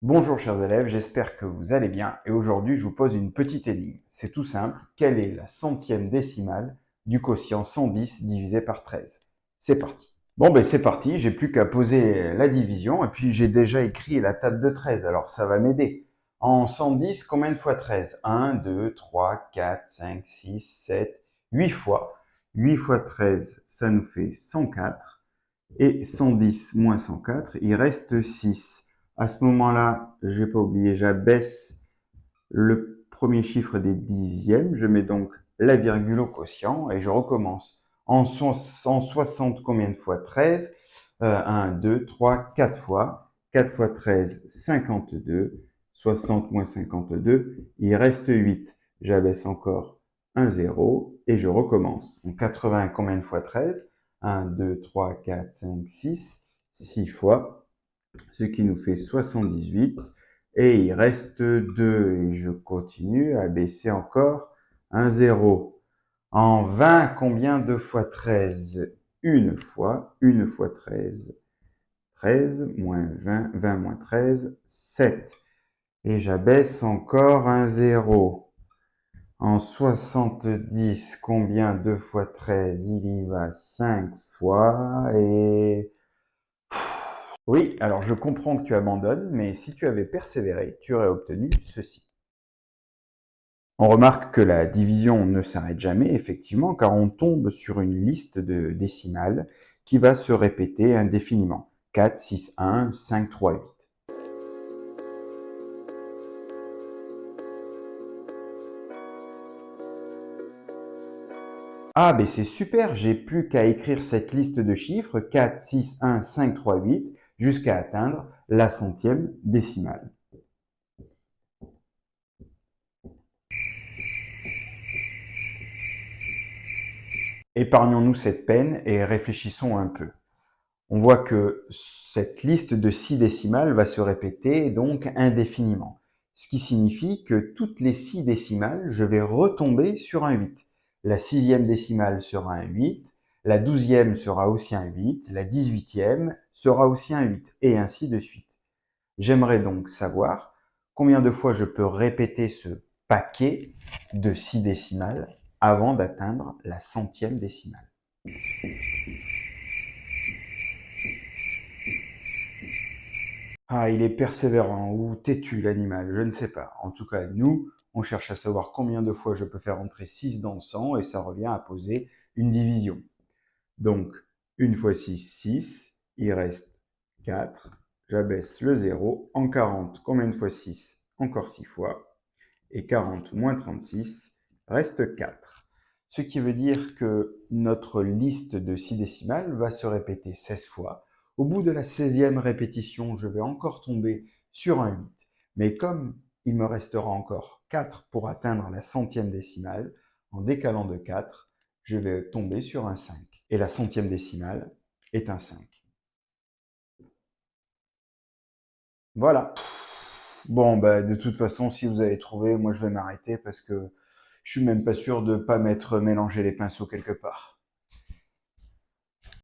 Bonjour chers élèves, j'espère que vous allez bien et aujourd'hui je vous pose une petite énigme. C'est tout simple, quelle est la centième décimale du quotient 110 divisé par 13? C'est parti. Bon ben c'est parti, j'ai plus qu'à poser la division et puis j'ai déjà écrit la table de 13, alors ça va m'aider. En 110, combien de fois 13? 1, 2, 3, 4, 5, 6, 7, 8 fois. 8 fois 13, ça nous fait 104. Et 110 moins 104, il reste 6. À ce moment-là, je n'ai pas oublié, j'abaisse le premier chiffre des dixièmes, je mets donc la virgule au quotient et je recommence. En 160, combien de fois 13? 1, 2, 3, 4 fois. 4 fois 13, 52. 60 moins 52, il reste 8. J'abaisse encore un 0 et je recommence. En 80, combien de fois 13? 1, 2, 3, 4, 5, 6. 6 fois, ce qui nous fait 78. Et il reste 2. Et je continue à baisser encore un 0. En 20, combien de fois 13? Une fois. Une fois 13. 13 moins 20. 20 moins 13. 7. Et j'abaisse encore un 0. En 70, combien de fois 13? Il y va 5 fois et... Oui, alors je comprends que tu abandonnes, mais si tu avais persévéré, tu aurais obtenu ceci. On remarque que la division ne s'arrête jamais, effectivement, car on tombe sur une liste de décimales qui va se répéter indéfiniment. 4, 6, 1, 5, 3, 8. Ah, ben c'est super, j'ai plus qu'à écrire cette liste de chiffres 4, 6, 1, 5, 3, 8 jusqu'à atteindre la centième décimale. Épargnons-nous cette peine et réfléchissons un peu. On voit que cette liste de 6 décimales va se répéter donc indéfiniment. Ce qui signifie que toutes les 6 décimales, je vais retomber sur un 8. La 6e décimale sera un 8, la 12e sera aussi un 8, la 18e sera aussi un 8, et ainsi de suite. J'aimerais donc savoir combien de fois je peux répéter ce paquet de 6 décimales avant d'atteindre la centième décimale. Ah, il est persévérant ou têtu l'animal, je ne sais pas. En tout cas, nous, on cherche à savoir combien de fois je peux faire entrer 6 dans le 100 et ça revient à poser une division. Donc, 1 fois 6, 6, il reste 4. J'abaisse le 0. En 40, combien de fois 6? Encore 6 fois. Et 40 moins 36 reste 4. Ce qui veut dire que notre liste de 6 décimales va se répéter 16 fois. Au bout de la 16e répétition, je vais encore tomber sur un 8. Mais comme il me restera encore 4 pour atteindre la centième décimale, en décalant de 4, je vais tomber sur un 5. Et la centième décimale est un 5. Voilà. Bon, bah, de toute façon, si vous avez trouvé, moi je vais m'arrêter parce que je suis même pas sûr de ne pas m'être mélangé les pinceaux quelque part.